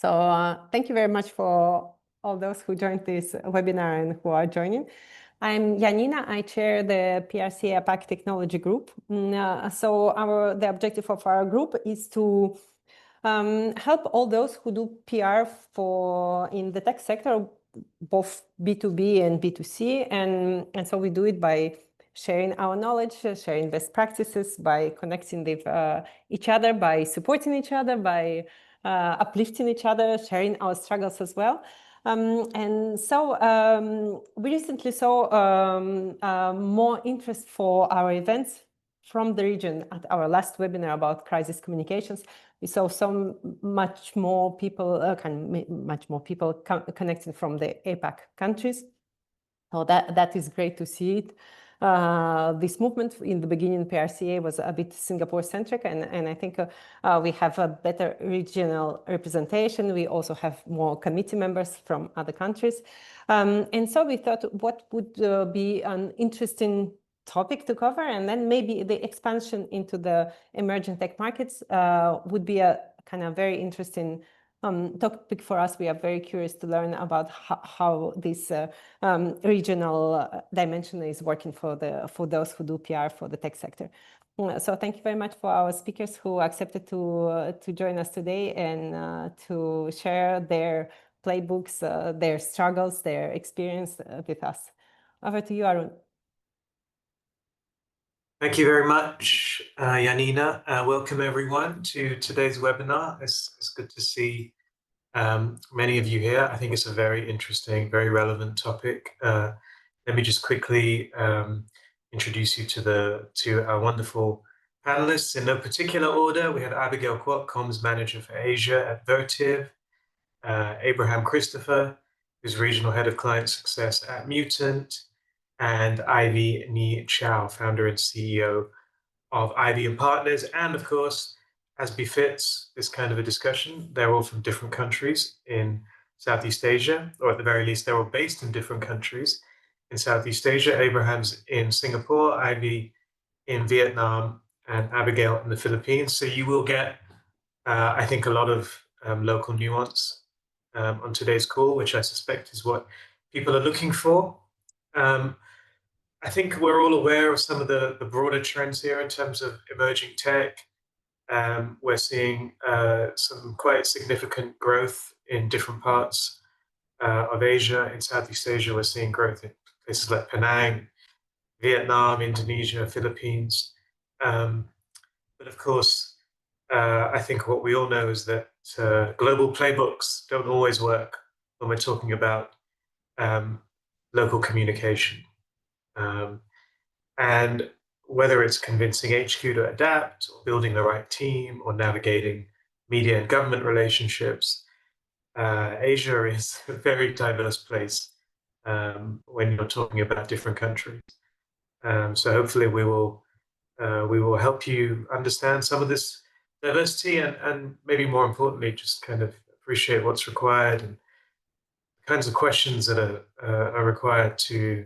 So thank you very much for all those who joined this webinar and who are joining. I'm Yanina. I chair the PRCA APAC technology group. So the objective of our group is to help all those who do PR in the tech sector, both B2B and B2C. And so we do it by sharing our knowledge, sharing best practices, by connecting with each other, by supporting each other, by uplifting each other, sharing our struggles as well. We recently saw more interest for our events from the region. At our last webinar about crisis communications, we saw much more people connecting from the APAC countries. So that is great to see it. This movement in the beginning, PRCA was a bit Singapore-centric, and I think we have a better regional representation. We also have more committee members from other countries. And so we thought what would be an interesting topic to cover, and then maybe the expansion into the emerging tech markets would be a kind of very interesting topic for us. We are very curious to learn about how this regional dimension is working for those who do PR for the tech sector. So thank you very much for our speakers who accepted to join us today and to share their playbooks, their struggles, their experience with us. Over to you, Arun. Thank you very much, Yanina. Welcome everyone to today's webinar. It's good to see many of you here. I think it's a very interesting, very relevant topic. Let me just quickly introduce you to our wonderful panelists in no particular order. We have Abigail Kwok, Comms Manager for Asia at Vertiv, Abraham Christopher, who's Regional Head of Client Success at Mutant, and Ivy Ni Chow, Founder and CEO of Ivy and Partners. And of course, as befits this kind of a discussion, they're all from different countries in Southeast Asia, or at the very least, they're all based in different countries in Southeast Asia. Abraham's in Singapore, Ivy in Vietnam, and Abigail in the Philippines. So you will get, I think, a lot of local nuance on today's call, which I suspect is what people are looking for. I think we're all aware of some of the broader trends here in terms of emerging tech. We're seeing some quite significant growth in different parts of Asia. In Southeast Asia, we're seeing growth in places like Penang, Vietnam, Indonesia, Philippines. But of course, I think what we all know is that global playbooks don't always work when we're talking about local communication. And whether it's convincing HQ to adapt, or building the right team, or navigating media and government relationships, Asia is a very diverse place when you're talking about different countries. So hopefully we will help you understand some of this diversity and maybe more importantly, just kind of appreciate what's required and the kinds of questions that are required to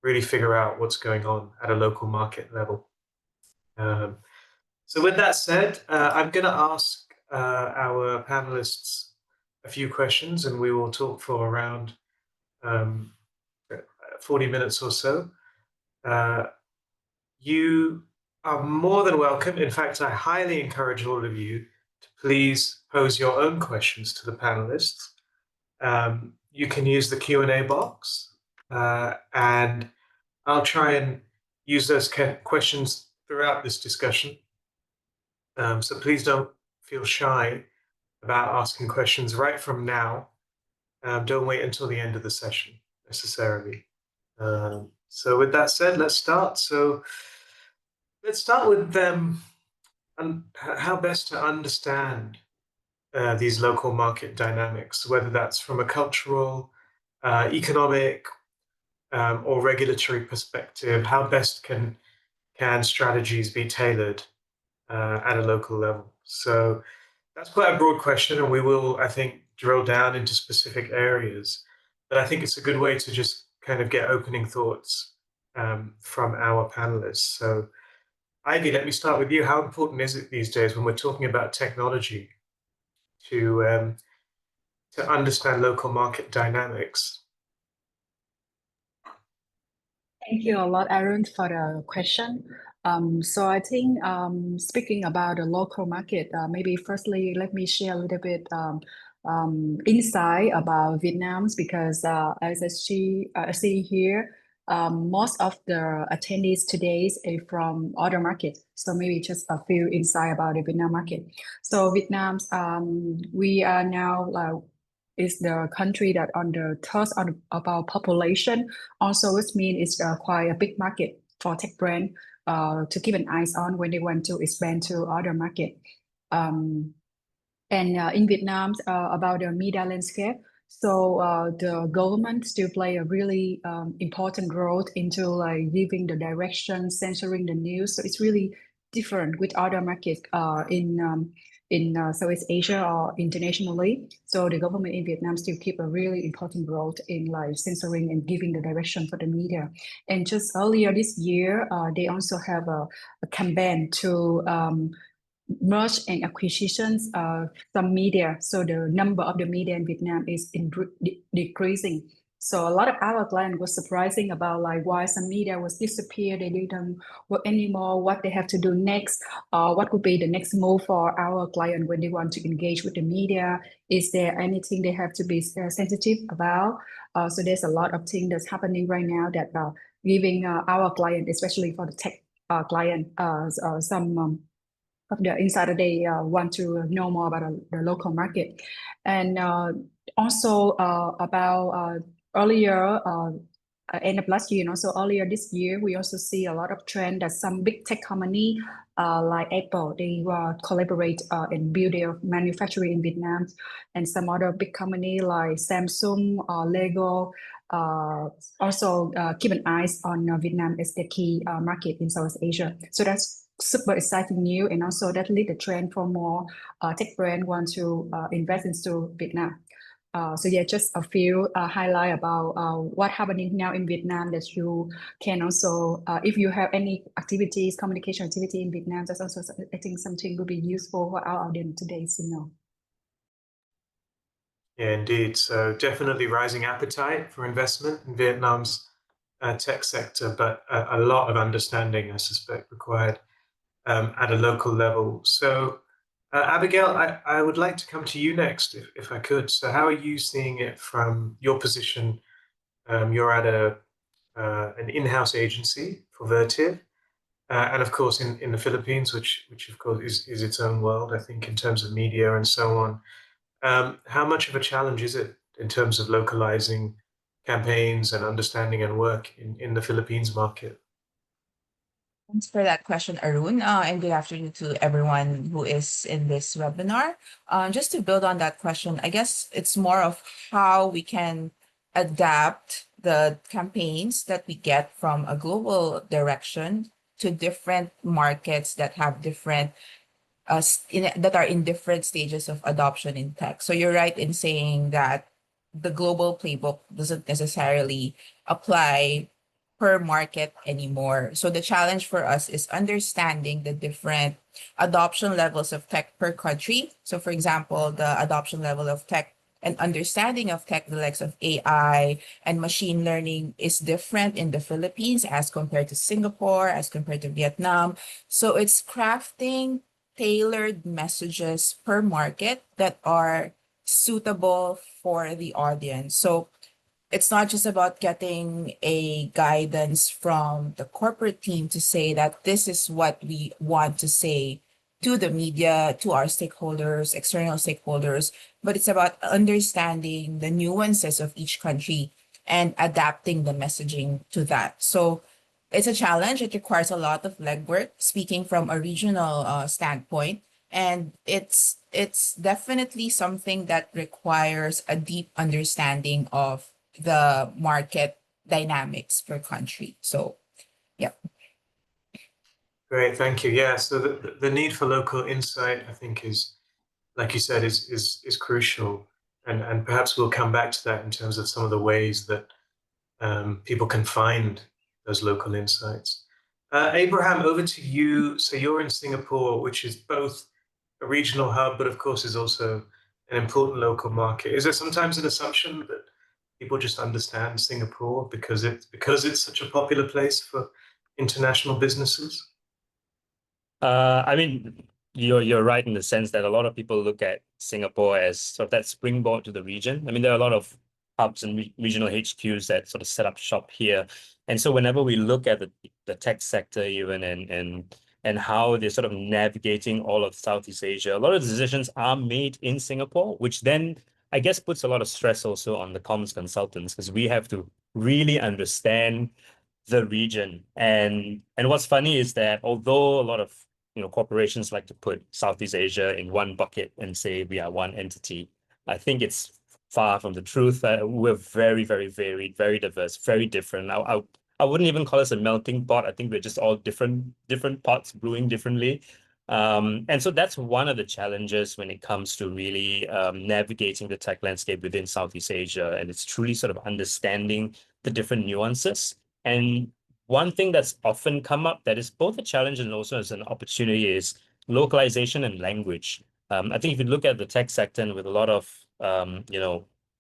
really figure out what's going on at a local market level. So with that said, I'm going to ask our panelists a few questions, and we will talk for around 40 minutes or so. You are more than welcome. In fact, I highly encourage all of you to please pose your own questions to the panelists. You can use the Q&A box. And I'll try and use those questions throughout this discussion. So please don't feel shy about asking questions right from now. Don't wait until the end of the session necessarily. So with that said, let's start. So let's start with how best to understand these local market dynamics, whether that's from a cultural, economic, or regulatory perspective. How best can strategies be tailored at a local level? So that's quite a broad question, and we will, I think, drill down into specific areas. But I think it's a good way to just kind of get opening thoughts from our panelists. So Ivy, let me start with you. How important is it these days when we're talking about technology to to understand local market dynamics? Thank you a lot, Arun, for the question. So I think speaking about the local market, maybe firstly, let me share a little bit insight about Vietnam's, because as I see here, most of the attendees today are from other markets. So maybe just a few insight about the Vietnam market. So Vietnam's, we are now is the country that on the third of our population. Also, which means it's quite a big market for tech brand to keep an eye on when they want to expand to other market. And in Vietnam, about the media landscape, so the government still play a really important role into like giving the direction, censoring the news. So it's really different with other markets in Southeast Asia or internationally. So the government in Vietnam still keep a really important role in like censoring and giving the direction for the media. And just earlier this year, they also have a campaign to merge and acquisitions of some media. So the number of the media in Vietnam is decreasing. So a lot of our clients was surprising about like why some media was disappeared, they didn't work anymore, what they have to do next, what could be the next move for our client when they want to engage with the media. Is there anything they have to be sensitive about? So there's a lot of things that's happening right now that giving our client, especially for the tech client, some of the insider they want to know more about the local market. And also about earlier end of last year and also earlier this year, we also see a lot of trend that some big tech company like Apple, they collaborate and build their manufacturing in Vietnam, and some other big company like Samsung or Lego also keep an eye on Vietnam as the key market in South Asia. So that's super exciting news, and also that lead the trend for more tech brand want to invest into Vietnam. So yeah, just a few highlight about what happening now in Vietnam that you can also, if you have any activities, communication activity in Vietnam, that's also, I think, something will be useful for our audience today to know. Yeah, indeed. So definitely rising appetite for investment in Vietnam's tech sector, but a lot of understanding, I suspect, required at a local level. So Abigail, I would like to come to you next, if I could. So how are you seeing it from your position? You're at an in-house agency for Vertiv, and of course in the Philippines, which of course is its own world, I think, in terms of media and so on. How much of a challenge is it in terms of localizing campaigns and understanding and work in the Philippines market? Thanks for that question, Arun, and good afternoon to everyone who is in this webinar. Just to build on that question, I guess it's more of how we can adapt the campaigns that we get from a global direction to different markets that have different that are in different stages of adoption in tech. So you're right in saying that the global playbook doesn't necessarily apply per market anymore. So the challenge for us is understanding the different adoption levels of tech per country. So for example, the adoption level of tech and understanding of tech, the likes of AI and machine learning, is different in the Philippines as compared to Singapore, as compared to Vietnam. So it's crafting tailored messages per market that are suitable for the audience. So it's not just about getting a guidance from the corporate team to say that this is what we want to say to the media, to our stakeholders, external stakeholders, but it's about understanding the nuances of each country and adapting the messaging to that. So it's a challenge. It requires a lot of legwork, speaking from a regional standpoint. And it's definitely something that requires a deep understanding of the market dynamics per country. So, yeah. Great, thank you. Yeah, so the need for local insight, I think, is, like you said, is crucial, and perhaps we'll come back to that in terms of some of the ways that people can find those local insights. Abraham, over to you. So you're in Singapore, which is both a regional hub, but of course is also an important local market. Is there sometimes an assumption that people just understand Singapore because it's such a popular place for international businesses? I mean, you're right in the sense that a lot of people look at Singapore as sort of that springboard to the region. I mean, there are a lot of hubs and regional HQs that sort of set up shop here. And so whenever we look at the tech sector even and how they're sort of navigating all of Southeast Asia, a lot of decisions are made in Singapore, which then I guess puts a lot of stress also on the comms consultants, because we have to really understand the region. And what's funny is that although a lot of corporations like to put Southeast Asia in one bucket and say we are one entity, I think it's far from the truth. We're very, very varied, very diverse, very different. I wouldn't even call us a melting pot. I think we're just all different pots brewing differently. And so that's one of the challenges when it comes to really navigating the tech landscape within Southeast Asia. And it's truly sort of understanding the different nuances. And one thing that's often come up that is both a challenge and also as an opportunity is localization and language. I think if you look at the tech sector and with a lot of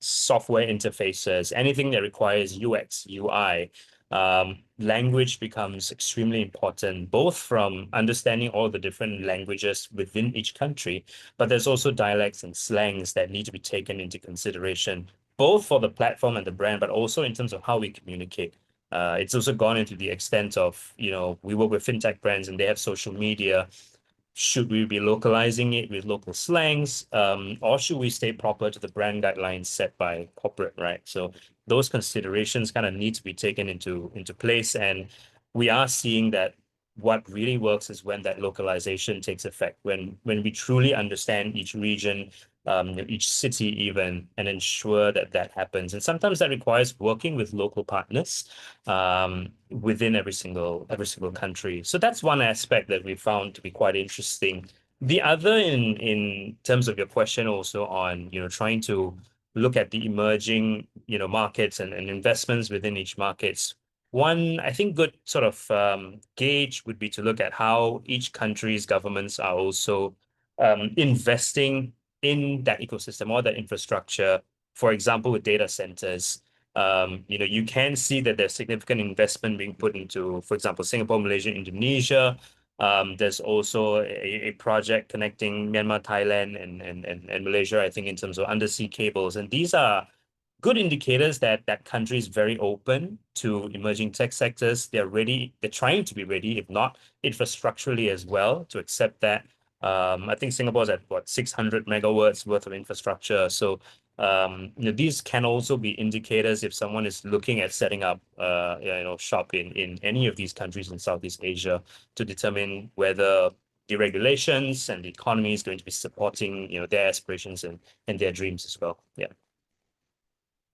software interfaces, anything that requires UX, UI, language becomes extremely important, both from understanding all the different languages within each country, but there's also dialects and slangs that need to be taken into consideration, both for the platform and the brand, but also in terms of how we communicate. It's also gone into the extent of, we work with fintech brands and they have social media. Should we be localizing it with local slangs, or should we stay proper to the brand guidelines set by corporate, right? So those considerations kind of need to be taken into place. And we are seeing that what really works is when that localization takes effect, when we truly understand each region, each city even, and ensure that happens. And sometimes that requires working with local partners within every single country. So that's one aspect that we found to be quite interesting. The other in terms of your question also on, trying to look at the emerging, markets and investments within each markets. One, I think, good sort of gauge would be to look at how each country's governments are also investing in that ecosystem or that infrastructure. For example, with data centers, you can see that there's significant investment being put into, for example, Singapore, Malaysia, Indonesia. There's also a project connecting Myanmar, Thailand, and Malaysia, I think, in terms of undersea cables. And these are good indicators that country is very open to emerging tech sectors. They're ready, they're trying to be ready, if not infrastructurally as well, to accept that. I think Singapore's at 600 megawatts worth of infrastructure. So these can also be indicators if someone is looking at setting up shop in any of these countries in Southeast Asia, to determine whether the regulations and the economy is going to be supporting their aspirations and their dreams as well.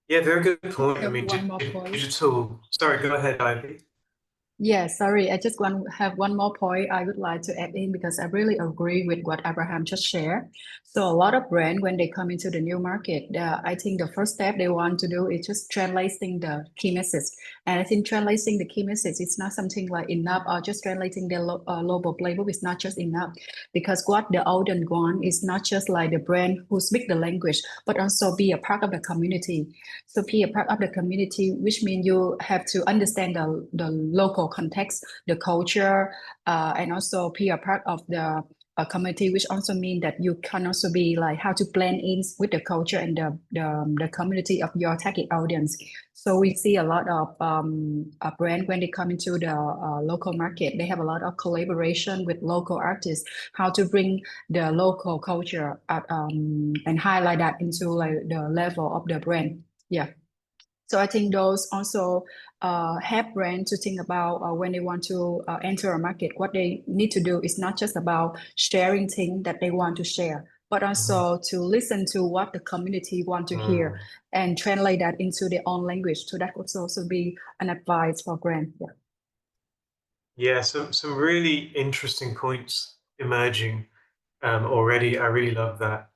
Yeah, very good point. I mean, One more point. digital. Sorry, go ahead, Ivy. Yeah, sorry, I just want to have one more point I would like to add in, because I really agree with what Abraham just shared. So a lot of brands, when they come into the new market, I think the first step they want to do is just translating the key message. And I think translating the key message is not something like enough, or just translating the local playbook is not just enough, because what the audience want is not just like the brand who speak the language, but also be a part of the community. So be a part of the community, which means you have to understand the local context, the culture, and also be a part of the community, which also means that you can also be like how to blend in with the culture and the community of your target audience. So we see a lot of brands when they come into the local market, they have a lot of collaboration with local artists, how to bring the local culture and highlight that into like the level of the brand. Yeah. So I think those also help brands to think about when they want to enter a market. What they need to do is not just about sharing things that they want to share, but also to listen to what the community want to hear and translate that into their own language. So that would also be an advice for brands. Yeah, some really interesting points emerging already. I really love that.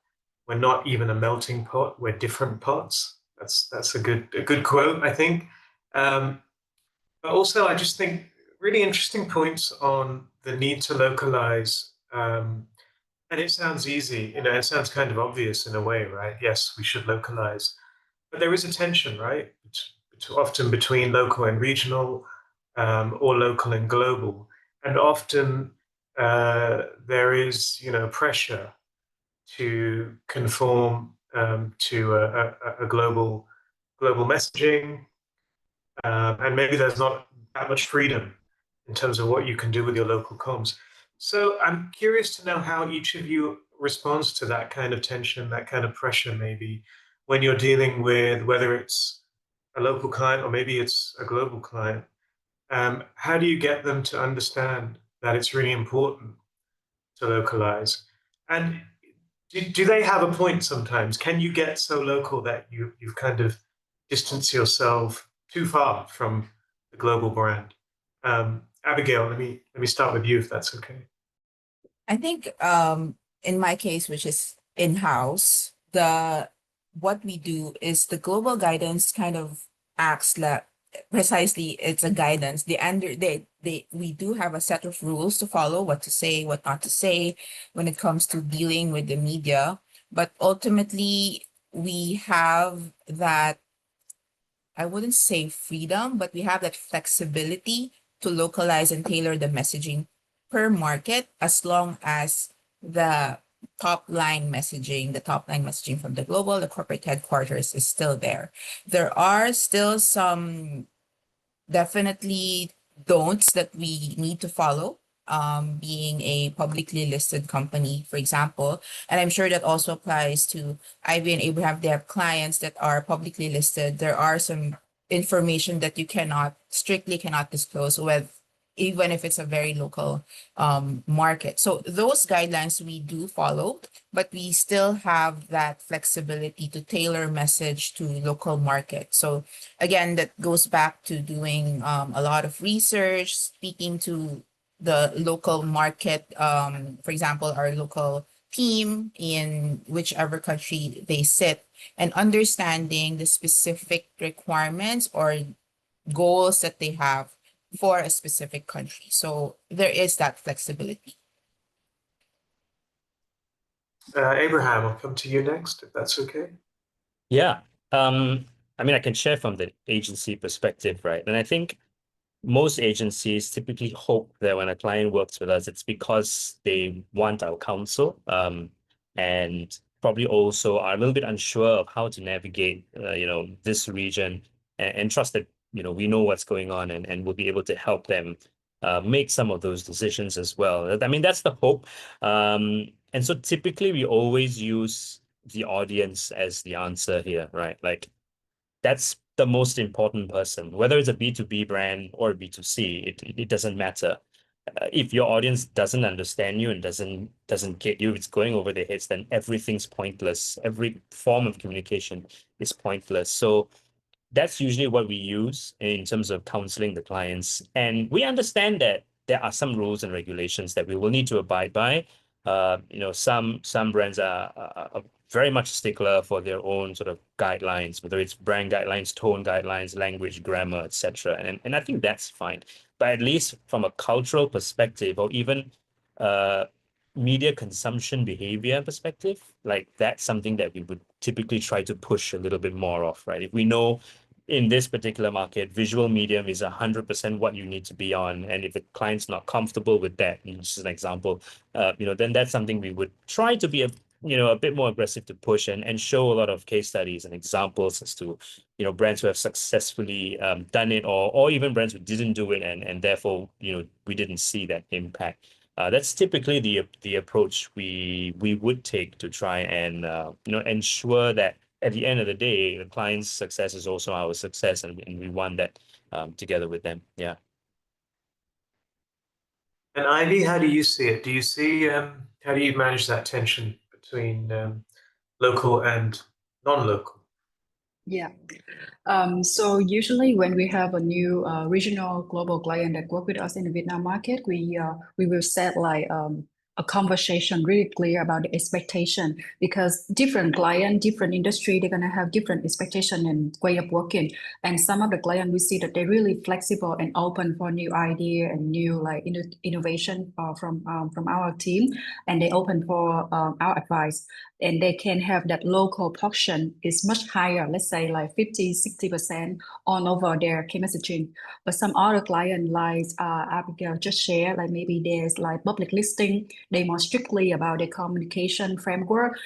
We're not even a melting pot, we're different pots. That's a good quote, I think. But also, I just think really interesting points on the need to localize. And And it sounds easy, it sounds kind of obvious in a way, right? Yes, we should localize. But there is a tension, right? Often between local and regional, or local and global. And often there is, pressure to conform to a global messaging, and maybe there's not that much freedom in terms of what you can do with your local comms. So I'm curious to know how each of you responds to that kind of tension, that kind of pressure, maybe when you're dealing with whether it's a local client or maybe it's a global client. How do you get them to understand that it's really important to localize? And do they have a point sometimes? Can you get so local that you've kind of distanced yourself too far from the global brand? Abigail, let me start with you, if that's okay. I think in my case, which is in-house, what we do is the global guidance kind of acts like precisely it's a guidance. We do have a set of rules to follow, what to say, what not to say when it comes to dealing with the media. But ultimately, we have that, I wouldn't say freedom, but we have that flexibility to localize and tailor the messaging per market, as long as the top line messaging from the global, the corporate headquarters is still there. There are still some definitely don'ts that we need to follow, being a publicly listed company, for example. And I'm sure that also applies to Ivy and Abraham. They have clients that are publicly listed. There are some information that you strictly cannot disclose with, even if it's a very local market. So those guidelines we do follow, but we still have that flexibility to tailor message to local market. So again, that goes back to doing a lot of research, speaking to the local market, for example, our local team in whichever country they sit, and understanding the specific requirements or goals that they have for a specific country. So there is that flexibility. Abraham, I'll come to you next, if that's okay. Yeah. I mean, I can share from the agency perspective, right? And I think most agencies typically hope that when a client works with us, it's because they want our counsel, and probably also are a little bit unsure of how to navigate, this region, and trust that, we know what's going on, and we'll be able to help them make some of those decisions as well. I mean, that's the hope. And so typically we always use the audience as the answer here, right? Like, that's the most important person, whether it's a B2B brand or B2C, it doesn't matter. If your audience doesn't understand you and doesn't get you, it's going over their heads, then everything's pointless. Every form of communication is pointless. So that's usually what we use in terms of counseling the clients. And we understand that there are some rules and regulations that we will need to abide by. Some brands are very much stickler for their own sort of guidelines, whether it's brand guidelines, tone guidelines, language, grammar, etc. And I think that's fine. But at least from a cultural perspective, or even media consumption behavior perspective, like, that's something that we would typically try to push a little bit more of, right? If we know in this particular market, visual medium is 100% what you need to be on, and if the client's not comfortable with that, just an example, then that's something we would try to be a bit more aggressive to push and show a lot of case studies and examples as to brands who have successfully done it, or even brands who didn't do it, and therefore we didn't see that impact. That's typically the approach we would take to try and ensure that at the end of the day, the client's success is also our success, and we want that together with them. Yeah. And Ivy, how do you see it? Do you see how do you manage that tension between local and non-local? Yeah. So usually when we have a new regional global client that work with us in the Vietnam market, we will set like a conversation really clear about the expectation, because different client, different industry, they're gonna have different expectation and way of working. And some of the client we see that they're really flexible and open for new idea and new like innovation from our team, and they open for our advice. And they can have that local portion is much higher, let's say like 50-60% on over their key messaging. But some other client like Abigail just shared, like maybe there's like public listing, they more strictly about their communication framework.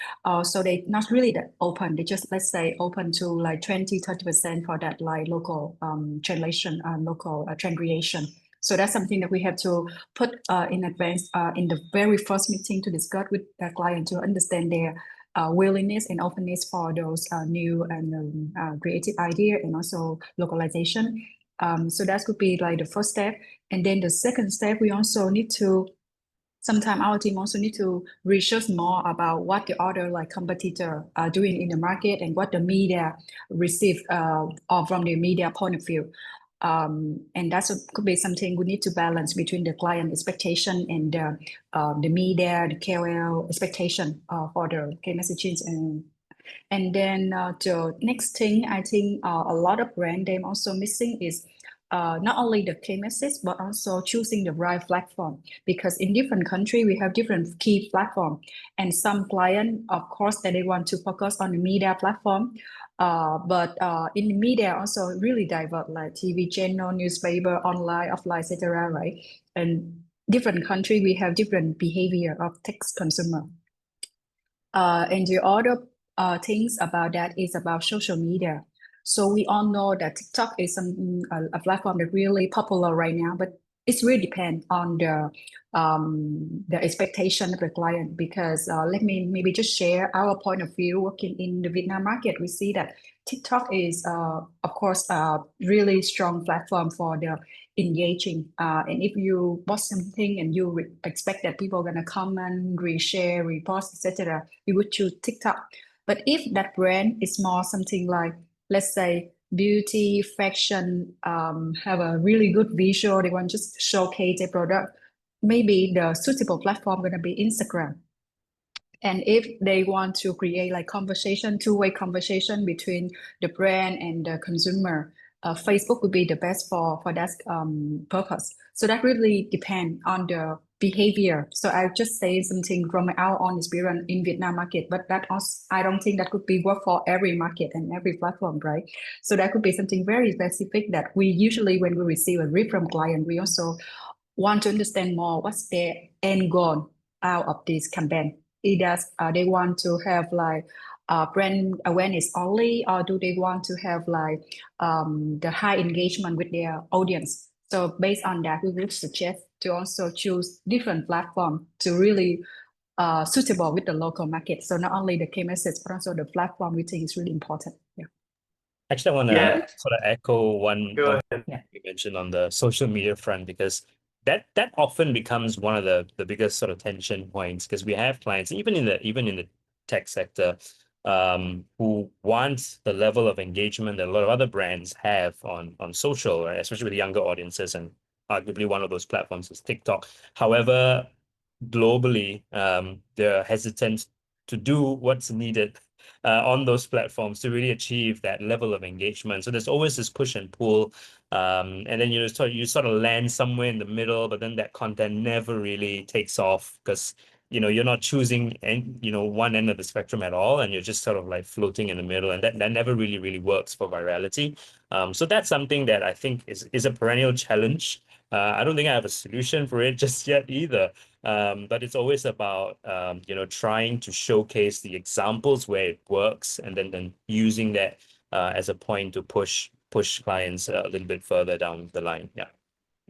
So they not really that open. They just, let's say, open to like 20-30% for that like local translation, local trend creation. So that's something that we have to put in advance in the very first meeting to discuss with the client to understand their willingness and openness for those new and creative idea and also localization. So that could be like the first step. And then the second step, we also need to, sometimes our team also need to research more about what the other like competitor are doing in the market and what the media receive or from the media point of view. And that could be something we need to balance between the client expectation and the media, the KOL expectation for the key messages. And then the next thing I think a lot of brand name also missing is not only the key message, but also choosing the right platform, because in different country we have different key platform, and some client, of course, that they want to focus on the media platform. But in the media also really diverse, like TV channel, newspaper, online, offline, etc. Right? And different country we have different behavior of text consumer. And the other things about that is about social media. So we all know that TikTok is a platform that really popular right now, but it's really depend on the expectation of the client. Because let me maybe just share our point of view working in the Vietnam market. We see that TikTok is, of course, a really strong platform for the engaging. And if you post something and you expect that people are gonna comment, reshare, repost, etc., you would choose TikTok. But if that brand is more something like, let's say, beauty, fashion, have a really good visual, they want to just showcase their product, maybe the suitable platform gonna be Instagram. And if they want to create like conversation, two-way conversation between the brand and the consumer, Facebook would be the best for that purpose. So that really depends on the behavior. So I just say something from our own experience in Vietnam market, but that also, I don't think that could be work for every market and every platform, right? So that could be something very specific that we usually, when we receive a brief from client, we also want to understand more what's their end goal out of this campaign. Either they want to have like brand awareness only, or do they want to have like the high engagement with their audience? So based on that, we would suggest to also choose different platform to really suitable with the local market. So not only the key message, but also the platform we think is really important. Yeah. Actually, I want to sort of echo one ahead. you mentioned on the social media front, because that often becomes one of the biggest sort of tension points, because we have clients even in the tech sector who want the level of engagement that a lot of other brands have on social, right? Especially with younger audiences, and arguably one of those platforms is TikTok. However, globally, they're hesitant to do what's needed on those platforms to really achieve that level of engagement. So there's always this push and pull, and then you sort of land somewhere in the middle, but then that content never really takes off because you're not choosing one end of the spectrum at all, and you're just sort of like floating in the middle, and that never really works for virality. So that's something that I think is a perennial challenge. I don't think I have a solution for it just yet either. But it's always about trying to showcase the examples where it works, and then using that as a point to push clients a little bit further down the line.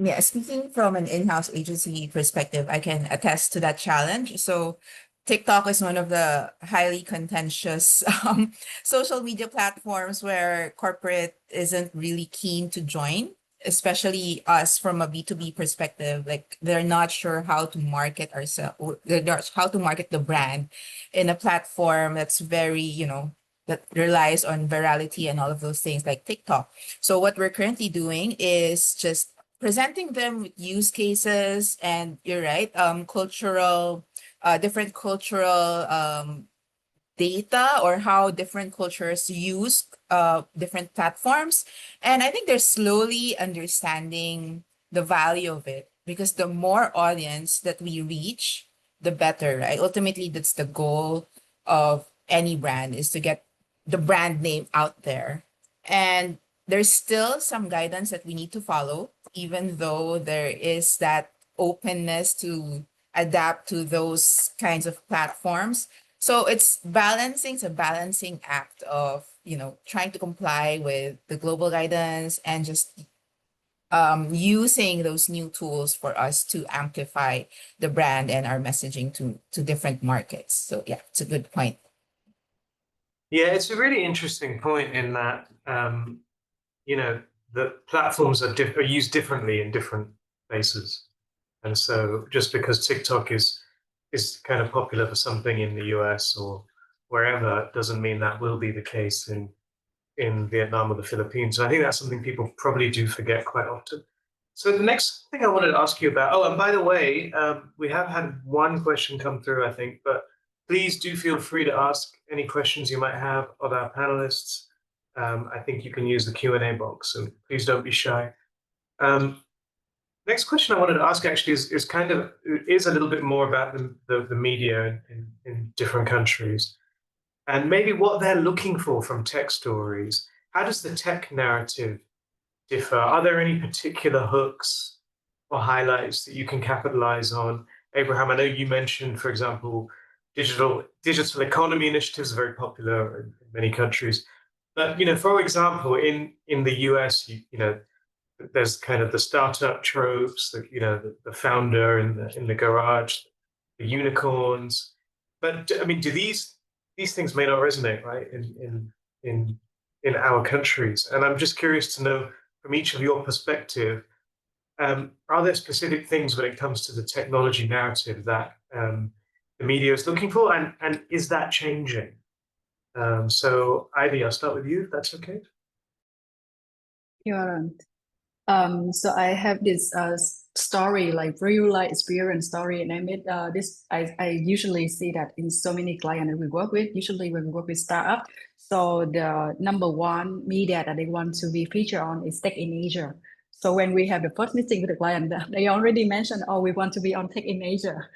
Yeah, speaking from an in-house agency perspective, I can attest to that challenge. So TikTok is one of the highly contentious social media platforms where corporate isn't really keen to join, especially us from a B2B perspective. Like, they're not sure how to market ourselves, how to market the brand in a platform that's very, that relies on virality and all of those things like TikTok. So what we're currently doing is just presenting them with use cases and, you're right, cultural different cultural data or how different cultures use different platforms. And I think they're slowly understanding the value of it, because the more audience that we reach, the better, right? Ultimately, that's the goal of any brand, is to get the brand name out there. And there's still some guidance that we need to follow, even though there is that openness to adapt to those kinds of platforms. So it's a balancing act of, trying to comply with the global guidance and just using those new tools for us to amplify the brand and our messaging to different markets. So yeah, it's a good point. Yeah, it's a really interesting point in that, the platforms are used differently in different places. And so just because TikTok is kind of popular for something in the US or wherever, doesn't mean that will be the case in Vietnam or the Philippines. So I think that's something people probably do forget quite often. So the next thing I wanted to ask you about, and by the way, we have had one question come through, I think, but please do feel free to ask any questions you might have of our panelists. I think you can use the Q&A box, so please don't be shy. Next question I wanted to ask actually is a little bit more about the media in different countries, and maybe what they're looking for from tech stories. How does the tech narrative differ? Are there any particular hooks or highlights that you can capitalize on? Abraham, I know you mentioned, for example, digital economy initiatives are very popular in many countries. But for example, in the US, there's kind of the startup tropes, the founder in the garage, the unicorns. But I mean, do these things may not resonate, right, in our countries? And I'm just curious to know from each of your perspective, are there specific things when it comes to the technology narrative that the media is looking for, and is that changing? So Ivy, I'll start with you, if that's okay. Yeah. So I have this story, like real life experience story, and I made this. I usually see that in so many clients that we work with. Usually when we work with startup, so the number one media that they want to be featured on is Tech in Asia. So when we have the first meeting with the client, they already mentioned, "Oh, we want to be on Tech in Asia,"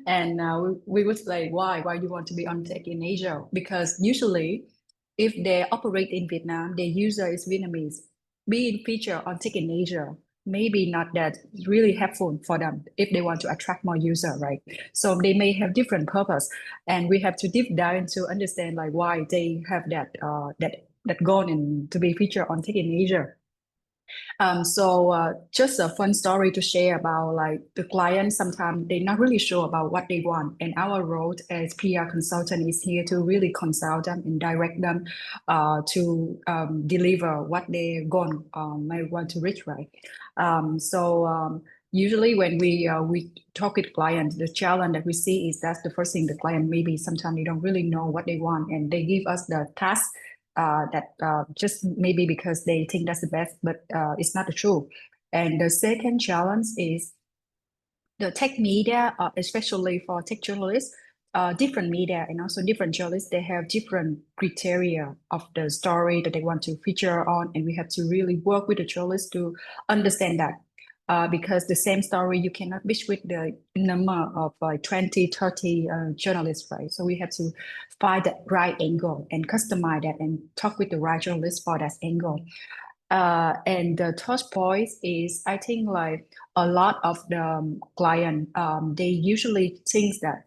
and we would say, "Why? Why do you want to be on Tech in Asia?" Because usually, if they operate in Vietnam, their user is Vietnamese. Being featured on Tech in Asia maybe not that really helpful for them if they want to attract more user, right? So they may have different purpose, and we have to deep dive to understand like why they have that goal and to be featured on Tech in Asia. So just a fun story to share about like the client. Sometimes they're not really sure about what they want, and our role as PR consultant is here to really consult them and direct them to deliver what they might want to reach, right? Usually when we talk with clients, the challenge that we see is that's the first thing the client maybe sometimes they don't really know what they want, and they give us the task that just maybe because they think that's the best, but it's not true. And the second challenge is the tech media, especially for tech journalists, different media and also different journalists, they have different criteria of the story that they want to feature on, and we have to really work with the journalists to understand that. Because the same story, you cannot pitch with the number of 20, 30 journalists, right? So we have to find the right angle and customize that and talk with the right journalist for that angle. And the third point is, I think like a lot of the client, they usually think that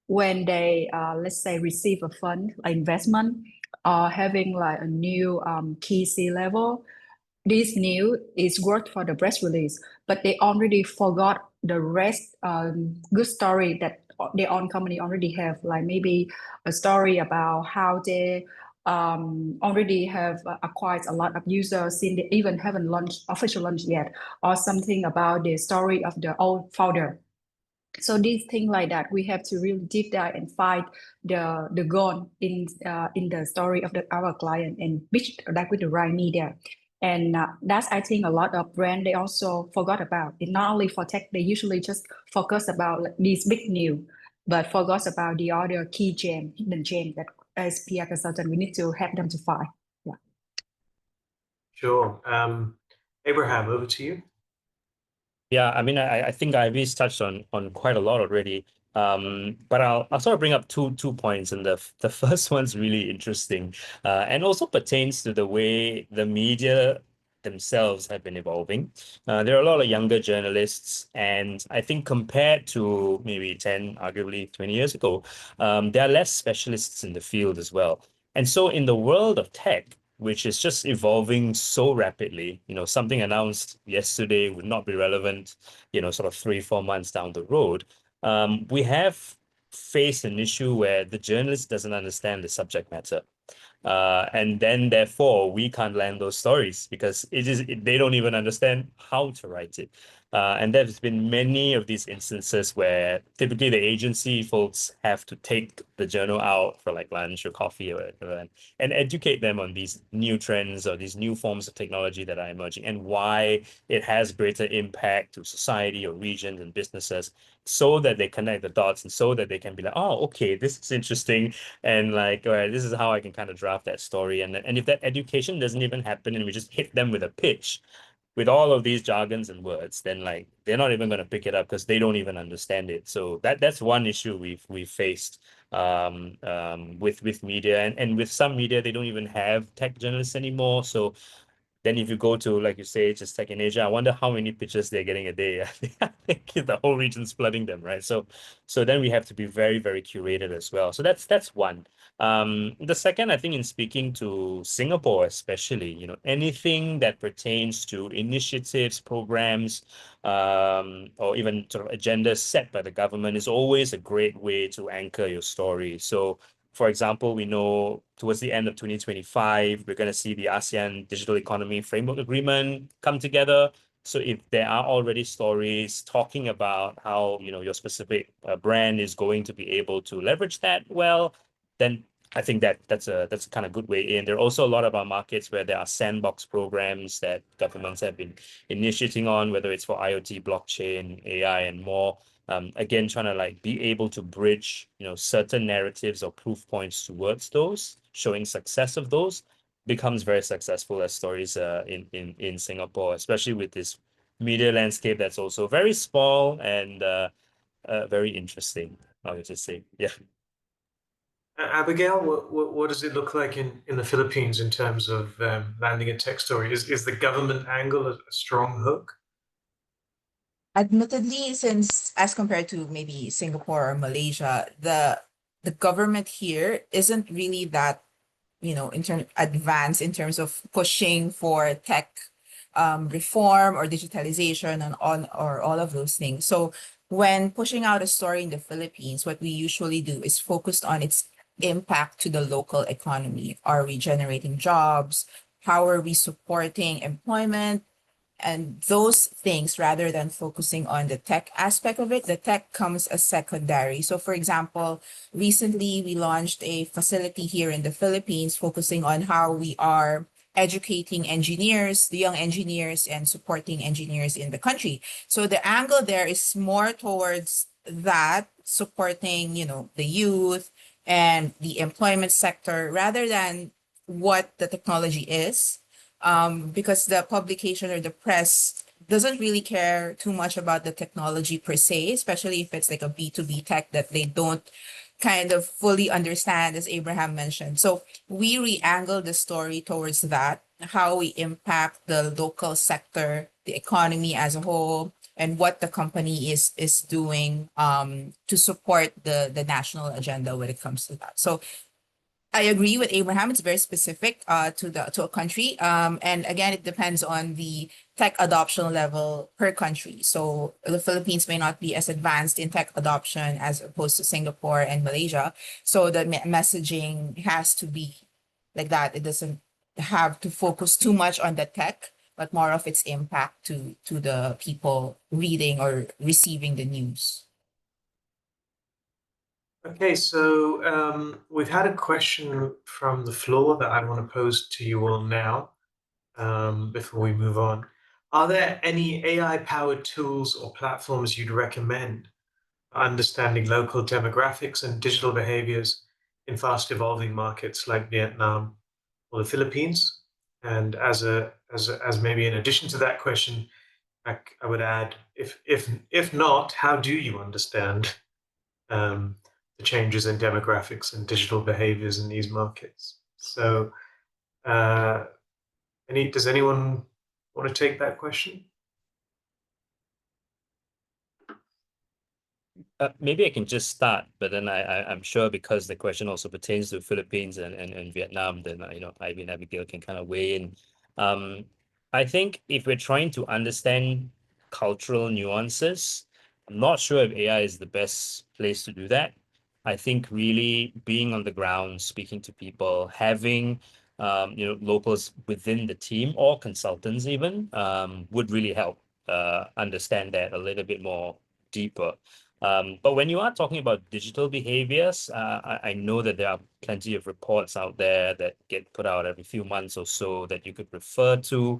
when they, let's say, receive a fund, investment, or having like a new key C-level, this new is worth for the press release, but they already forgot the rest good story that their own company already have, like maybe a story about how they already have acquired a lot of users since they even haven't launched official launch yet, or something about the story of the old founder. So these things like that, we have to really deep dive and find the goal in the story of our client and pitch that with the right media. And that's, I think, a lot of brands, they also forgot about it. Not only for tech, they usually just focus about like, these big news. but forgot about the other key gem, hidden gem that as PR consultant we need to help them to find. Yeah. Sure. Abraham, over to you. Yeah, I mean, I think Ivy's touched on quite a lot already. But I'll sort of bring up two points, and the first one's really interesting, and also pertains to the way the media themselves have been evolving. There are a lot of younger journalists, and I think compared to maybe 10, arguably 20 years ago, there are less specialists in the field as well. And so in the world of tech, which is just evolving so rapidly, something announced yesterday would not be relevant, sort of 3-4 months down the road. We have faced an issue where the journalist doesn't understand the subject matter. And then therefore we can't land those stories because they don't even understand how to write it. And there's been many of these instances where typically the agency folks have to take the journal out for like lunch or coffee or whatever and educate them on these new trends or these new forms of technology that are emerging and why it has greater impact to society or regions and businesses, so that they connect the dots and so that they can be like, oh, okay, this is interesting. And like, all right, this is how I can kind of draft that story. And if that education doesn't even happen and we just hit them with a pitch with all of these jargons and words, then like they're not even going to pick it up because they don't even understand it. So that's one issue we've faced with media, and with some media, they don't even have tech journalists anymore. So then if you go to, like you say, just Tech in Asia, I wonder how many pitches they're getting a day. I think the whole region's flooding them, right? So then we have to be very, very curated as well. So that's one. The second, I think in speaking to Singapore especially, anything that pertains to initiatives, programs, or even sort of agendas set by the government is always a great way to anchor your story. So for example, we know towards the end of 2025, we're going to see the ASEAN Digital Economy Framework Agreement come together. So if there are already stories talking about how, your specific brand is going to be able to leverage that well, then I think that's a kind of good way in. There are also a lot of our markets where there are sandbox programs that governments have been initiating on, whether it's for IoT, blockchain, AI, and more. Again, trying to like be able to bridge, certain narratives or proof points towards those, showing success of those becomes very successful as stories in Singapore, especially with this media landscape that's also very small and very interesting, I would just say. Yeah. Abigail, what does it look like in the Philippines in terms of landing a tech story? Is the government angle a strong hook? Admittedly, since as compared to maybe Singapore or Malaysia, the government here isn't really that, advanced in terms of pushing for tech reform or digitalization and all of those things. So when pushing out a story in the Philippines, what we usually do is focused on its impact to the local economy. Are we generating jobs? How are we supporting employment? And those things, rather than focusing on the tech aspect of it, the tech comes as secondary. So for example, recently we launched a facility here in the Philippines focusing on how we are educating engineers, the young engineers, and supporting engineers in the country. So the angle there is more towards that, supporting, the youth and the employment sector, rather than what the technology is. Because the publication or the press doesn't really care too much about the technology per se, especially if it's like a B2B tech that they don't kind of fully understand, as Abraham mentioned. So we re-angle the story towards that, how we impact the local sector, the economy as a whole, and what the company is doing to support the national agenda when it comes to that. So I agree with Abraham. It's very specific to a country. And again, it depends on the tech adoption level per country. So the Philippines may not be as advanced in tech adoption as opposed to Singapore and Malaysia. So the messaging has to be like that. It doesn't have to focus too much on the tech, but more of its impact to the people reading or receiving the news. Okay, so we've had a question from the floor that I want to pose to you all now before we move on. Are there any AI-powered tools or platforms you'd recommend understanding local demographics and digital behaviors in fast evolving markets like Vietnam or the Philippines. And as maybe in addition to that question, I would add, if not, how do you understand the changes in demographics and digital behaviors in these markets? So, does anyone want to take that question? Maybe I can just start, but then I'm sure because the question also pertains to Philippines and Vietnam, then Ivy and Abigail can kind of weigh in. I think if we're trying to understand cultural nuances, I'm not sure if AI is the best place to do that. I think really being on the ground, speaking to people, having locals within the team or consultants even would really help understand that a little bit more deeper. But when you are talking about digital behaviors, I know that there are plenty of reports out there that get put out every few months or so that you could refer to.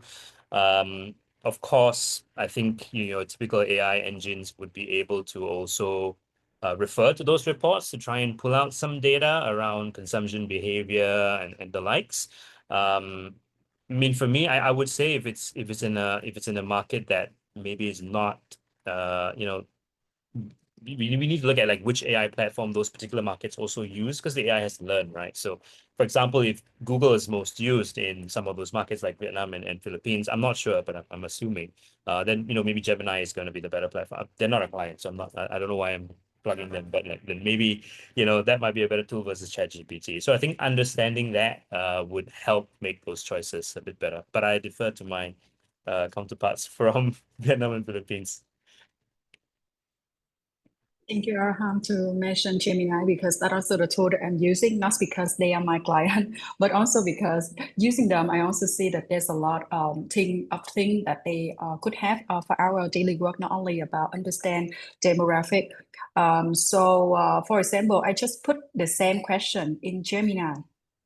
Of course, I think typical AI engines would be able to also refer to those reports to try and pull out some data around consumption behavior and the likes. I mean, for me, I would say if it's in a market that maybe is not we need to look at like which AI platform those particular markets also use, because the AI has to learn, right? So, for example, if Google is most used in some of those markets like Vietnam and Philippines, I'm not sure, but I'm assuming, then maybe Gemini is going to be the better platform. They're not a client, so I don't know why I'm plugging them, but then maybe that might be a better tool versus ChatGPT. So I think understanding that would help make those choices a bit better. But I defer to my counterparts from Vietnam and Philippines. Thank you, Arham, to mention Gemini, because that's also the tool that I'm using, not because they are my client, but also because using them, I also see that there's a lot of things that they could have for our daily work, not only about understand demographic. For example, I just put the same question in Gemini,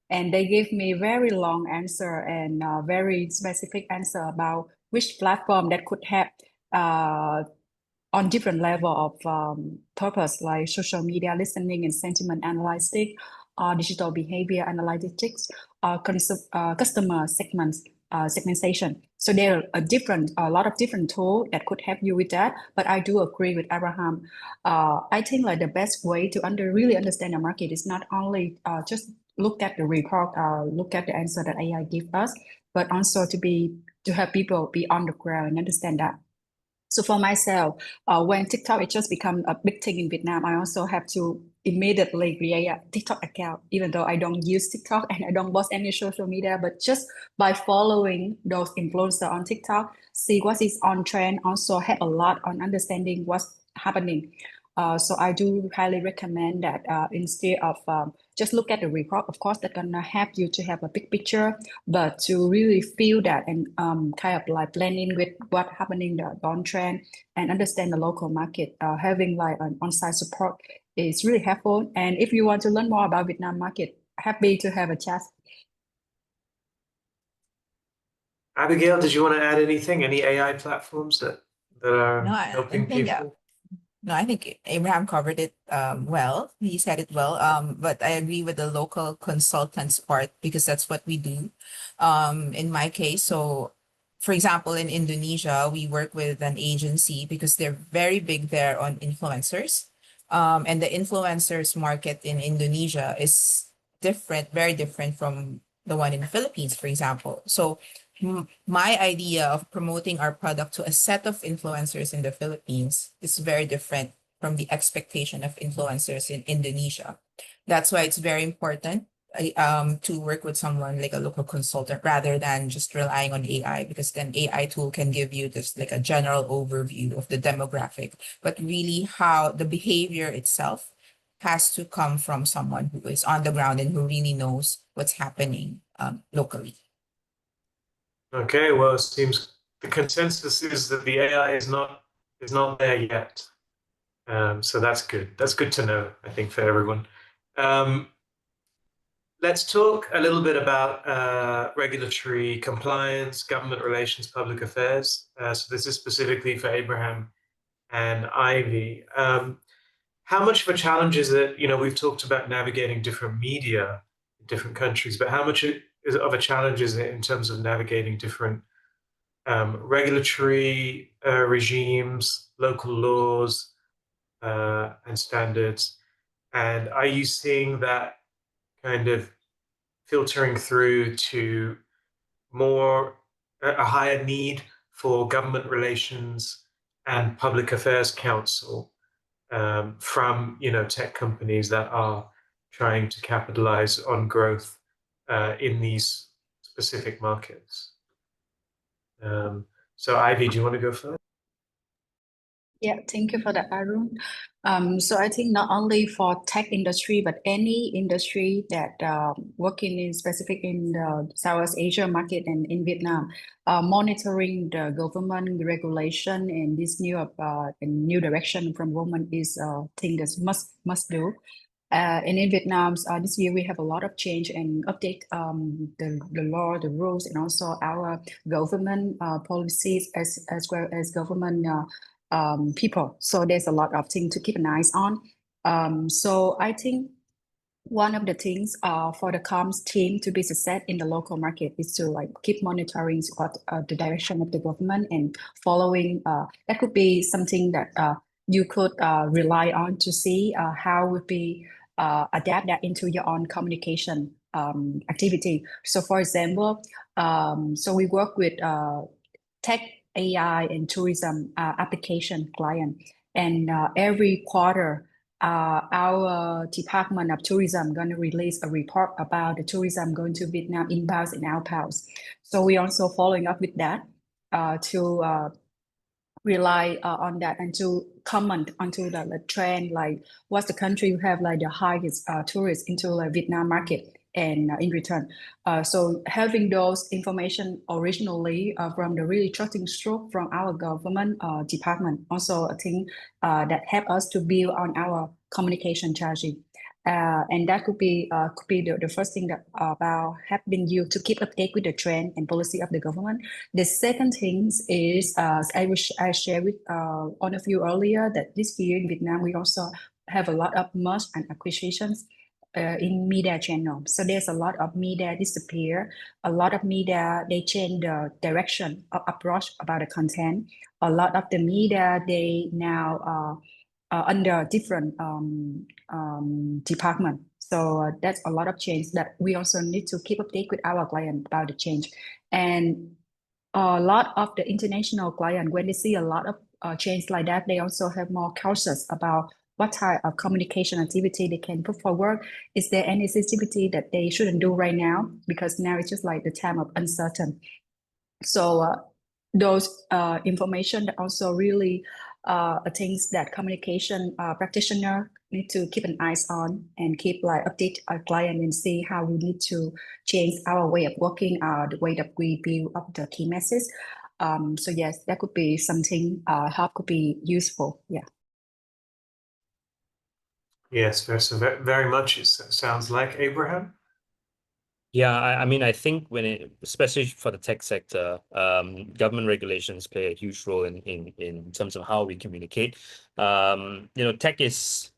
and they gave me very long answer and very specific answer about which platform that could have on different level of purpose, like social media listening and sentiment analytics, digital behavior analytics, customer segmentation. So there are a lot of different tools that could help you with that. But I do agree with Abraham. I think like the best way to really understand the market is not only just look at the report, look at the answer that AI gives us, but also to have people be on the ground and understand that. So for myself, when TikTok it just become a big thing in Vietnam, I also have to immediately create a TikTok account, even though I don't use TikTok and I don't watch any social media, but just by following those influencers on TikTok, see what is on trend, also have a lot on understanding what's happening. So I do highly recommend that instead of just look at the report, of course, that's gonna help you to have a big picture, but to really feel that and kind of like blend in with what's happening the on trend and understand the local market, having like an on-site support is really helpful. And if you want to learn more about Vietnam market, happy to have a chat. Abigail, did you want to add anything? Any AI platforms that are helping people? No, I think Abraham covered it well. He said it well. But I agree with the local consultants part, because that's what we do. In my case, so for example, in Indonesia, we work with an agency because they're very big there on influencers. And the influencers market in Indonesia is different, very different from the one in the Philippines, for example. So my idea of promoting our product to a set of influencers in the Philippines is very different from the expectation of influencers in Indonesia. That's why it's very important to work with someone like a local consultant rather than just relying on AI, because then AI tool can give you just like a general overview of the demographic, but really how the behavior itself has to come from someone who is on the ground and who really knows what's happening locally. Okay, well, it seems the consensus is that the AI is not there yet. So that's good. That's good to know, I think, for everyone. Let's talk a little bit about regulatory compliance, government relations, public affairs. So this is specifically for Abraham and Ivy. how much of a challenge is it? We've talked about navigating different media in different countries, but how much of a challenge is it in terms of navigating different regulatory regimes, local laws, and standards? And are you seeing that kind of filtering through to a higher need for government relations and public affairs counsel from tech companies that are trying to capitalize on growth in these specific markets? So Ivy, do you want to go first? Yeah, thank you for that, Arun. So I think not only for tech industry, but any industry that working in specific in the Southeast Asia market and in Vietnam, monitoring the government regulation and this new direction from government is a thing that must do. And in Vietnam, this year we have a lot of change and update the law, the rules, and also our government policies as well as government people. So there's a lot of things to keep an eye on. So I think one of the things for the comms team to be success in the local market is to keep monitoring what the direction of the government and following. That could be something that you could rely on to see how would be adapt that into your own communication activity. So for example, so we work with tech, AI, and tourism application client, and every quarter our Department of Tourism going to release a report about the tourism going to Vietnam inbounds and outbounds. So we also following up with that to rely on that and to comment onto the trend, like what's the country who have the highest tourists into the Vietnam market, and in return. So having those information originally from the really trusting stroke from our government department, also a thing that help us to build on our communication strategy. And that could be the first thing that about helping you to keep update with the trend and policy of the government. The second thing is I shared with all of you earlier that this year in Vietnam we also have a lot of merge and acquisitions in media channel. So there's a lot of media disappear. A lot of media, they change the direction of approach about the content. A lot of the media, they now under different department. So that's a lot of change that we also need to keep update with our client about the change. And a lot of the international client, when they see a lot of change like that, they also have more cautious about what type of communication activity they can put forward. Is there any sensitivity that they shouldn't do right now? Because now it's just like the time of uncertain. So those information that also really things that communication practitioner need to keep an eye on and keep update our client and see how we need to change our way of working, the way that we build up the key message. So yes, that could be something help could be useful. Yeah. Yes, very much it sounds like. Abraham? Yeah, I mean, I think especially for the tech sector, government regulations play a huge role in terms of how we communicate. Tech it's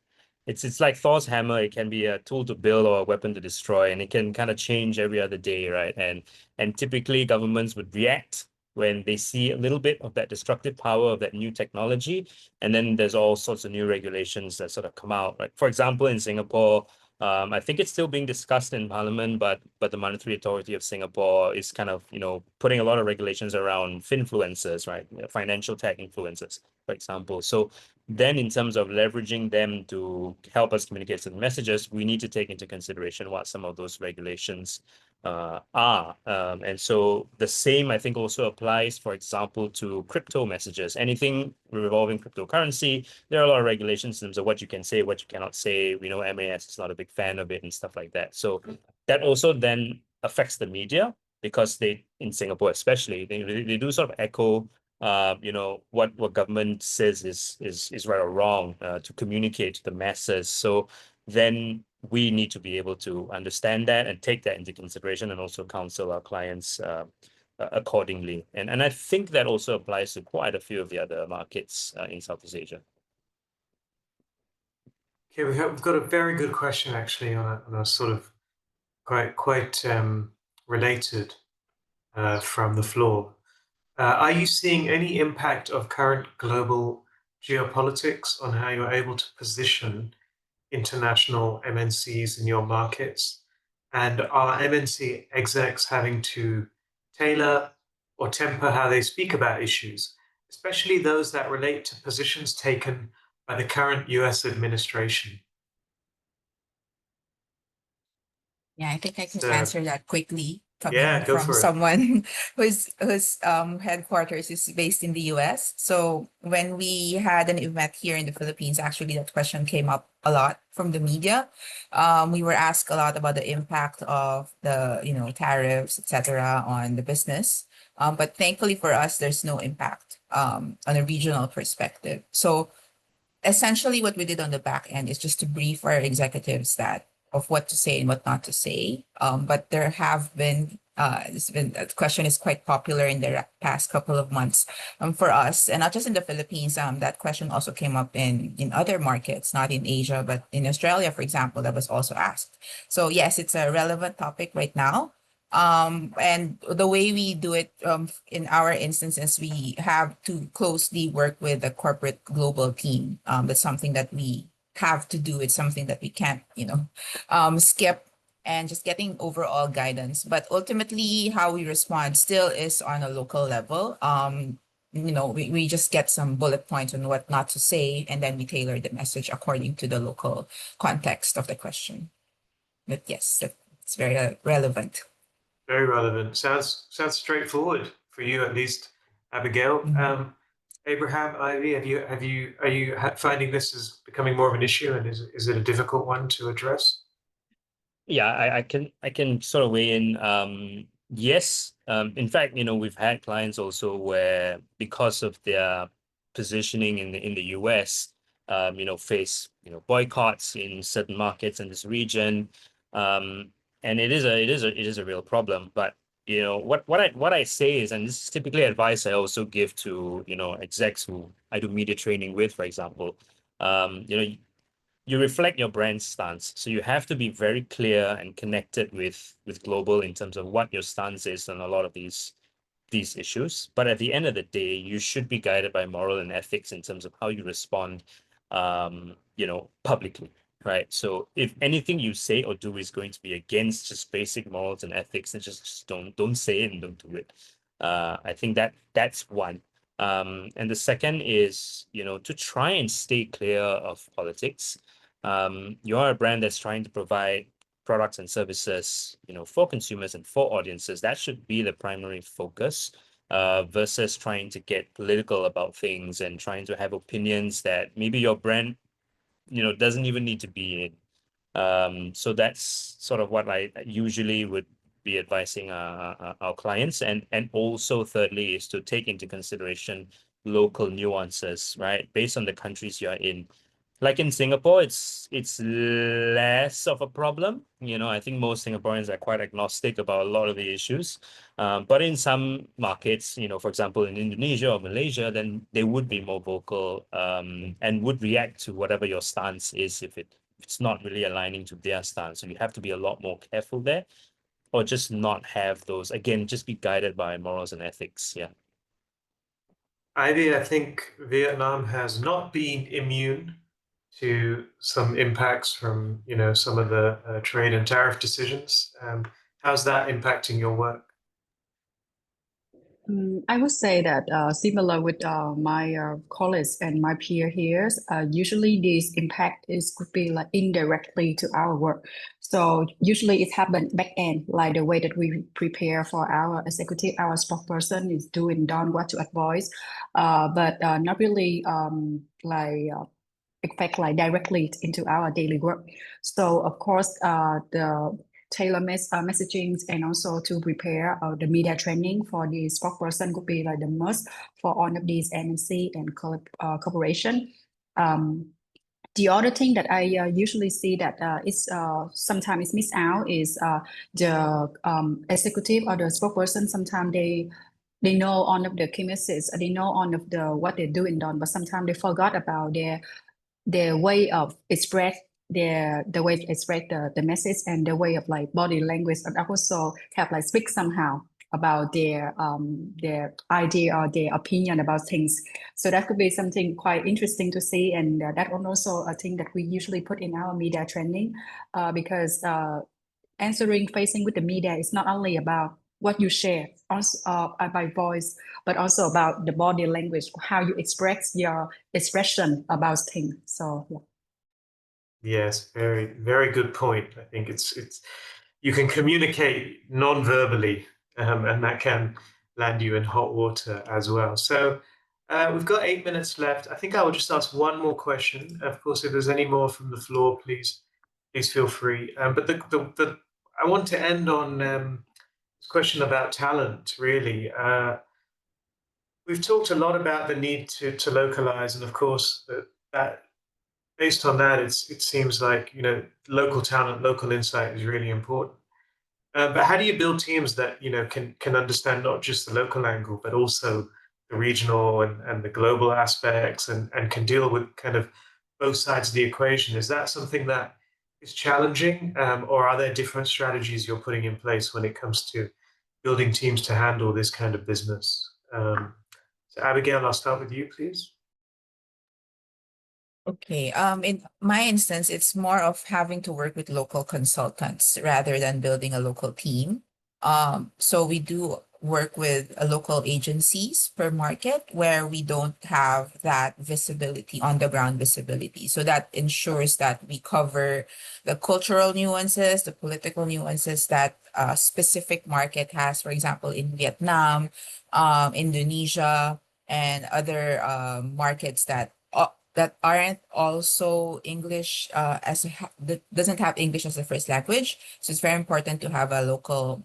like Thor's hammer. It can be a tool to build or a weapon to destroy, and it can kind of change every other day, right? And typically governments would react when they see a little bit of that destructive power of that new technology, and then there's all sorts of new regulations that sort of come out. Like for example, in Singapore, I think it's still being discussed in Parliament, but the Monetary Authority of Singapore is kind of putting a lot of regulations around finfluencers, right? Financial tech influencers, for example. So then in terms of leveraging them to help us communicate certain messages, we need to take into consideration what some of those regulations are. And so the same, I think, also applies, for example, to crypto messages. Anything revolving cryptocurrency, there are a lot of regulations in terms of what you can say, what you cannot say. We know MAS is not a big fan of it and stuff like that. So that also then affects the media, because they, in Singapore especially, they do sort of echo what government says is right or wrong to communicate to the masses. So then we need to be able to understand that and take that into consideration, and also counsel our clients accordingly. And I think that also applies to quite a few of the other markets in Southeast Asia. Okay, we've got a very good question actually on a sort of quite related from the floor. Are you seeing any impact of current global geopolitics on how you're able to position international MNCs in your markets? And are MNC execs having to tailor or temper how they speak about issues, especially those that relate to positions taken by the current US administration? Yeah, I think I can So, answer that quickly yeah, coming go from for it. someone whose headquarters is based in the US. So when we had an event here in the Philippines, actually that question came up a lot from the media. We were asked a lot about the impact of the tariffs, etc., on the business. But thankfully for us, there's no impact on a regional perspective. So essentially what we did on the back end is just to brief our executives of what to say and what not to say. But there have been that question is quite popular in the past couple of months for us, and not just in the Philippines. That question also came up in other markets, not in Asia, but in Australia, for example, that was also asked. So yes, it's a relevant topic right now. And the way we do it in our instances, we have to closely work with the corporate global team. That's something that we have to do. It's something that we can't, skip, and just getting overall guidance. But ultimately, how we respond still is on a local level. We just get some bullet points on what not to say, and then we tailor the message according to the local context of the question. But yes, it's very relevant. Very relevant. Sounds straightforward for you, at least, Abigail. Mm-hmm. Abraham, Ivy, are you finding this is becoming more of an issue, and is it a difficult one to address? Yeah, I can sort of weigh in. Yes, in fact, we've had clients also where because of their positioning in the US, face boycotts in certain markets in this region, and it is a real problem. But what I say is, and this is typically advice I also give to execs who I do media training with, for example. You reflect your brand stance. So you have to be very clear and connected with global in terms of what your stance is on a lot of these issues. But at the end of the day, you should be guided by moral and ethics in terms of how you respond, publicly, right? So if anything you say or do is going to be against just basic morals and ethics, then just don't say it and don't do it. I think that's one. And the second is, to try and stay clear of politics. You are a brand that's trying to provide products and services, for consumers and for audiences. That should be the primary focus, versus trying to get political about things and trying to have opinions that maybe your brand, doesn't even need to be in. So that's sort of what I usually would be advising our clients. And also thirdly is to take into consideration local nuances, right? Based on the countries you're in. Like in Singapore, it's less of a problem. I think most Singaporeans are quite agnostic about a lot of the issues. But in some markets, for example, in Indonesia or Malaysia, then they would be more vocal, and would react to whatever your stance is if it's not really aligning to their stance. So you have to be a lot more careful there, or just not have those. Again, just be guided by morals and ethics. Yeah. Ivy, I think Vietnam has not been immune to some impacts from, some of the trade and tariff decisions. How's that impacting your work? I would say that similar with my colleagues and my peer here, usually this impact could be like indirectly to our work. So usually it happens back end, like the way that we prepare for our executive, our spokesperson is doing done what to advise, but not really affect like directly into our daily work. So of course, the tailor messaging and also to prepare the media training for the spokesperson could be like the must for all of these MNC and corporation. The other thing that I usually see that is sometimes it's missed out is the executive or the spokesperson. Sometimes they know all of the key messages, they know all of the what they're doing done, but sometimes they forgot about their their way of express the way to express the message and the way of like body language, and also have like speak somehow about their idea or their opinion about things. So that could be something quite interesting to see, and that one also a thing that we usually put in our media training, because facing with the media is not only about what you share also by voice, but also about the body language, how you express your expression about things. So yeah. Yes, very, very good point. I think it's you can communicate non-verbally, and that can land you in hot water as well. So we've got 8 minutes left. I think I will just ask one more question. Of course, if there's any more from the floor, please feel free. But I want to end on this question about talent, really. We've talked a lot about the need to localize, and of course that based on that, it seems like local talent, local insight is really important. But how do you build teams that can understand not just the local angle, but also the regional and the global aspects, and can deal with kind of both sides of the equation? Is that something that is challenging, or are there different strategies you're putting in place when it comes to building teams to handle this kind of business? So Abigail, I'll start with you, please. Okay, in my instance, it's more of having to work with local consultants rather than building a local team. So we do work with local agencies per market where we don't have that visibility, on the ground visibility. So that ensures that we cover the cultural nuances, the political nuances that a specific market has, for example, in Vietnam, Indonesia, and other markets that aren't also English that doesn't have English as a first language. So it's very important to have a local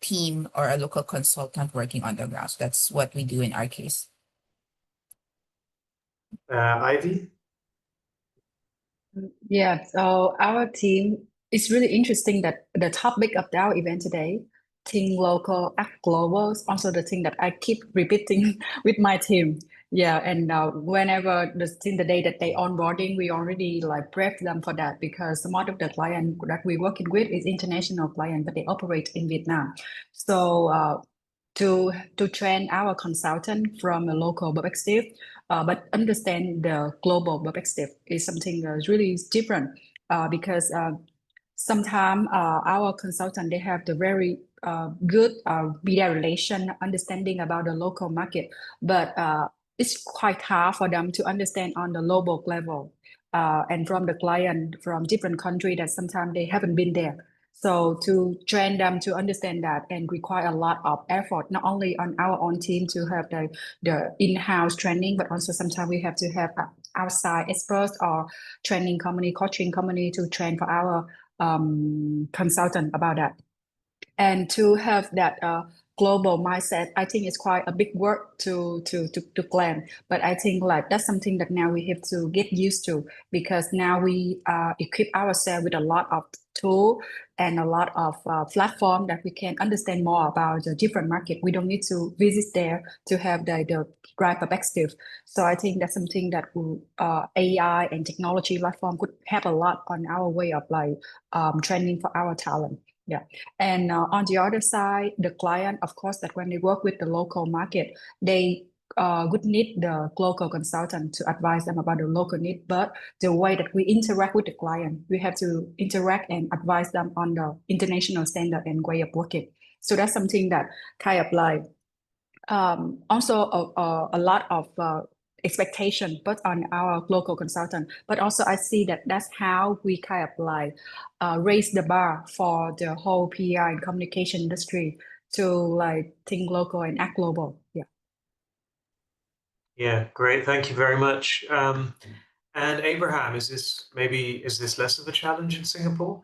team or a local consultant working on the ground. So that's what we do in our case. Ivy? Yeah, so our team, it's really interesting that the topic of our event today, think local, act global, is also the thing that I keep repeating with my team. Yeah, and whenever the day that they onboarding, we already like prep them for that, because some of the client that we're working with is international client, but they operate in Vietnam. So to train our consultant from a local perspective, but understand the global perspective is something that's really different, because sometimes our consultant, they have the very good media relation understanding about the local market, but it's quite hard for them to understand on the global level, and from the client from different countries that sometimes they haven't been there. So to train them to understand that and require a lot of effort, not only on our own team to have the in-house training, but also sometimes we have to have outside experts or training company, coaching company to train for our consultant about that. And to have that global mindset, I think it's quite a big work to plan. But I think like that's something that now we have to get used to, because now we equip ourselves with a lot of tool and a lot of platform that we can understand more about the different market. We don't need to visit there to have the right perspective. So I think that's something that AI and technology platform could help a lot on our way of like training for our talent. Yeah. And on the other side, the client, of course, that when they work with the local market, they would need the local consultant to advise them about the local need. But the way that we interact with the client, we have to interact and advise them on the international standard and way of working. So that's something that kind of like also a lot of expectation, but on our local consultant, but also I see that that's how we kind of like raise the bar for the whole PR and communication industry to like think local and act global. Yeah. Yeah, great. Thank you very much. And Abraham, is this less of a challenge in Singapore?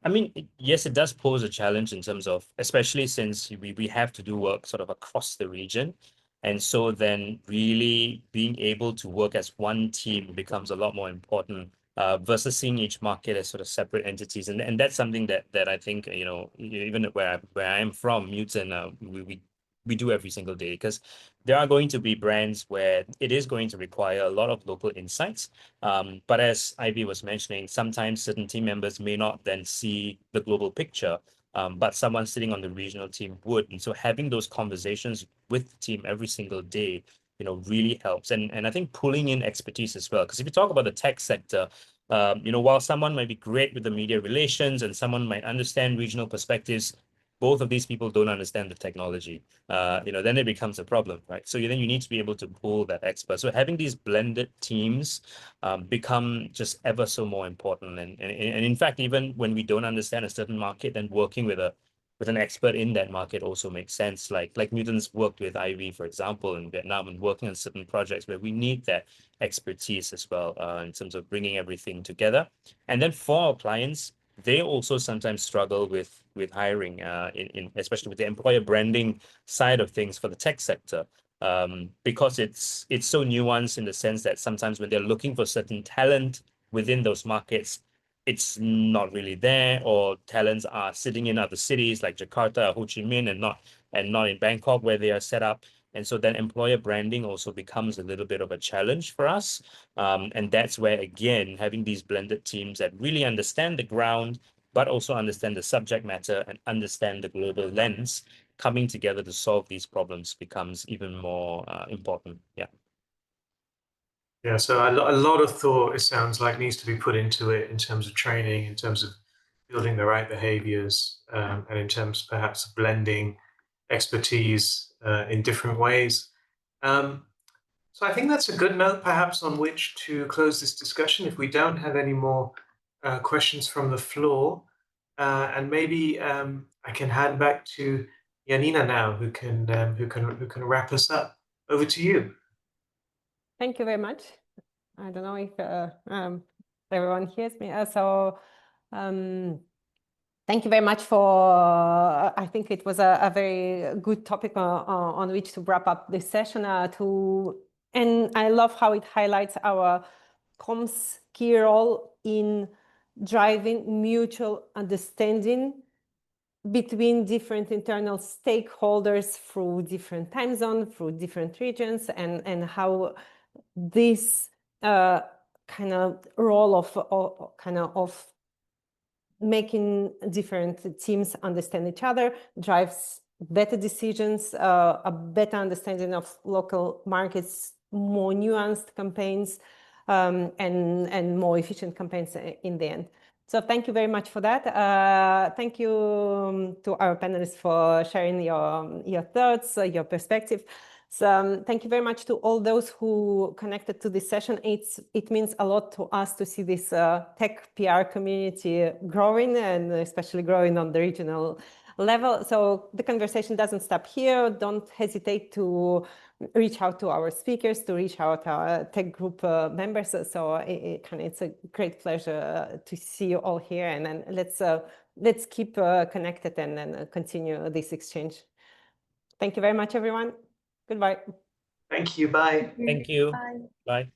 I mean, yes, it does pose a challenge in terms of, especially since we have to do work sort of across the region. And so then really being able to work as one team becomes a lot more important versus seeing each market as sort of separate entities. And that's something that I think, even where I am from, Newton, we we do every single day, because there are going to be brands where it is going to require a lot of local insights. But as Ivy was mentioning, sometimes certain team members may not then see the global picture, but someone sitting on the regional team would. And so having those conversations with the team every single day, really helps. And I think pulling in expertise as well, because if you talk about the tech sector, while someone might be great with the media relations and someone might understand regional perspectives, both of these people don't understand the technology. Then it becomes a problem, right? So then you need to be able to pull that expert. So having these blended teams become just ever so more important. And in fact, even when we don't understand a certain market, then working with an expert in that market also makes sense. Like Newton's worked with Ivy, for example, in Vietnam, and working on certain projects where we need that expertise as well, in terms of bringing everything together. And then for our clients, they also sometimes struggle with hiring, especially with the employer branding side of things for the tech sector, because it's so nuanced in the sense that sometimes when they're looking for certain talent within those markets, it's not really there, or talents are sitting in other cities like Jakarta or Ho Chi Minh and not in Bangkok where they are set up. And so then employer branding also becomes a little bit of a challenge for us. And that's where, again, having these blended teams that really understand the ground, but also understand the subject matter and understand the global lens, coming together to solve these problems becomes even more important. Yeah. Yeah, so a lot of thought, it sounds like, needs to be put into it in terms of training, in terms of building the right behaviors, and in terms perhaps of blending expertise in different ways. So I think that's a good note perhaps on which to close this discussion if we don't have any more questions from the floor. And maybe I can hand back to Yanina now, who can wrap us up. Over to you. Thank you very much. I don't know if everyone hears me. Thank you very much for, I think it was a very good topic on which to wrap up this session. And I love how it highlights our comms key role in driving mutual understanding between different internal stakeholders through different time zones, through different regions, and how this kind of role of making different teams understand each other drives better decisions, a better understanding of local markets, more nuanced campaigns, and more efficient campaigns in the end. So thank you very much for that. Thank you to our panelists for sharing your thoughts, your perspective. So thank you very much to all those who connected to this session. It means a lot to us to see this tech PR community growing, and especially growing on the regional level. So the conversation doesn't stop here. Don't hesitate to reach out to our speakers, to reach out to our tech group members. So it's a great pleasure to see you all here, and then let's keep connected and continue this exchange. Thank you very much, everyone. Goodbye. Thank you. Bye. Thank you. Bye. Bye.